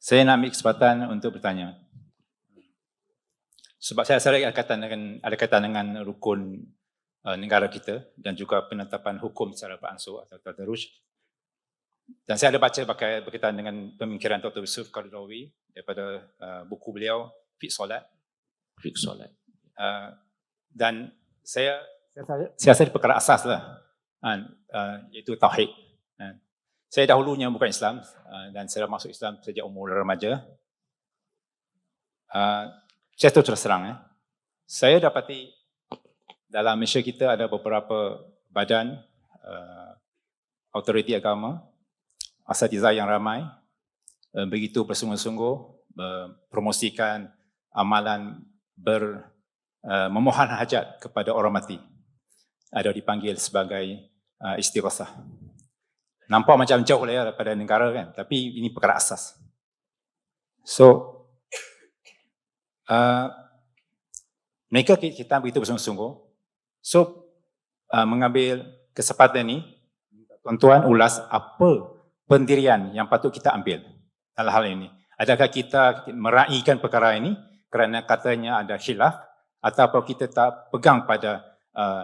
Saya nak ambil kesempatan untuk bertanya. Sebab saya rasa ada kaitan dengan rukun negara kita dan juga penetapan hukum secara beransur atau tadarruj. Dan saya ada baca berkaitan dengan pemikiran Dr. Yusuf Qaradawi daripada buku beliau Fiqh Solat. Dan saya rasa perkara asas lah, iaitu tauhid. Saya dahulunya bukan Islam dan saya masuk Islam sejak umur remaja. Saya terus terang, saya dapati dalam Malaysia kita ada beberapa badan autoriti agama, asatizah yang ramai, begitu bersungguh-sungguh promosikan amalan memohon hajat kepada orang mati. Ada dipanggil sebagai istighasah. Nampak macam jauh lah daripada negara kan, tapi ini perkara asas. So, mereka kita begitu bersungguh-sungguh. So, mengambil kesempatan ini, tuan-tuan ulas apa pendirian yang patut kita ambil dalam hal ini. Adakah kita meraihkan perkara ini kerana katanya ada khilaf, ataupun kita tak pegang pada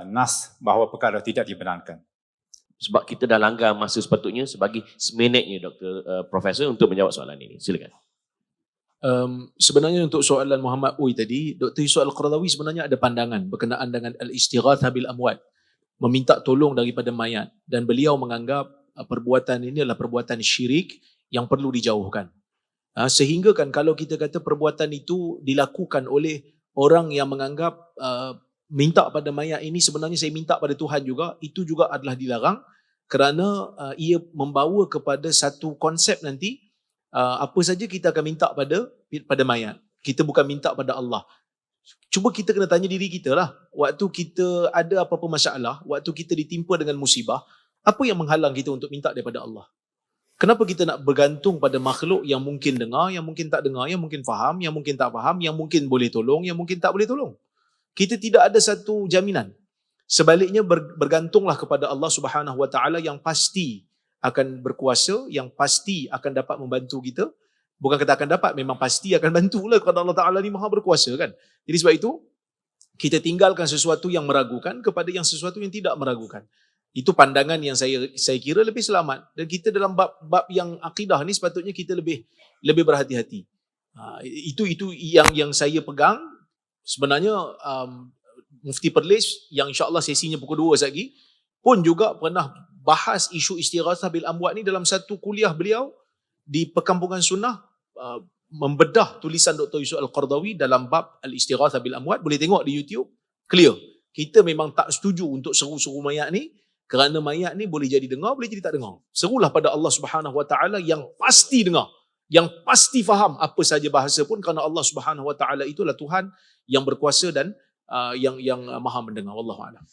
nas bahawa perkara tidak dibenarkan? Sebab kita dah langgar masa sepatutnya sebagai seminitnya Profesor untuk menjawab soalan ini. Silakan. Sebenarnya untuk soalan Muhammad Uy tadi, Dr. Yusuf Al-Qaradawi sebenarnya ada pandangan berkenaan dengan al-istighathah bil amwat, meminta tolong daripada mayat, dan beliau menganggap perbuatan ini adalah perbuatan syirik yang perlu dijauhkan. Sehingga kan kalau kita kata perbuatan itu dilakukan oleh orang yang menganggap minta pada mayat ini sebenarnya saya minta pada Tuhan juga, itu juga adalah dilarang kerana ia membawa kepada satu konsep nanti apa saja kita akan minta pada mayat. Kita bukan minta pada Allah. Cuba kita kena tanya diri kita lah, waktu kita ada apa-apa masalah, waktu kita ditimpa dengan musibah, apa yang menghalang kita untuk minta daripada Allah? Kenapa kita nak bergantung pada makhluk yang mungkin dengar, yang mungkin tak dengar, yang mungkin faham, yang mungkin tak faham, yang mungkin boleh tolong, yang mungkin tak boleh tolong? Kita tidak ada satu jaminan. Sebaliknya bergantunglah kepada Allah Subhanahu Wa Taala yang pasti akan berkuasa, yang pasti akan dapat membantu kita. Bukan kata akan dapat, memang pasti akan bantulah kerana Allah Taala ni maha berkuasa kan. Jadi sebab itu kita tinggalkan sesuatu yang meragukan kepada yang sesuatu yang tidak meragukan. Itu pandangan yang saya kira lebih selamat. Dan kita dalam bab yang akidah ni sepatutnya kita lebih berhati-hati. Itu yang saya pegang. Sebenarnya Mufti Perlis yang insya-Allah sesinya pukul 2 lagi pun juga pernah bahas isu istighathah bil amwat ni dalam satu kuliah beliau di Perkampungan Sunnah, membedah tulisan Dr. Yusuf Al-Qaradawi dalam bab al-istighathah bil amwat. Boleh tengok di YouTube, clear. Kita memang tak setuju untuk seru-seru mayat ni kerana mayat ni boleh jadi dengar, boleh jadi tak dengar. Serulah pada Allah Subhanahu Wa Taala yang pasti dengar, yang pasti faham apa saja bahasa pun, kerana Allah Subhanahu Wa Taala itulah Tuhan yang berkuasa dan yang maha mendengar. Wallahu a'lam.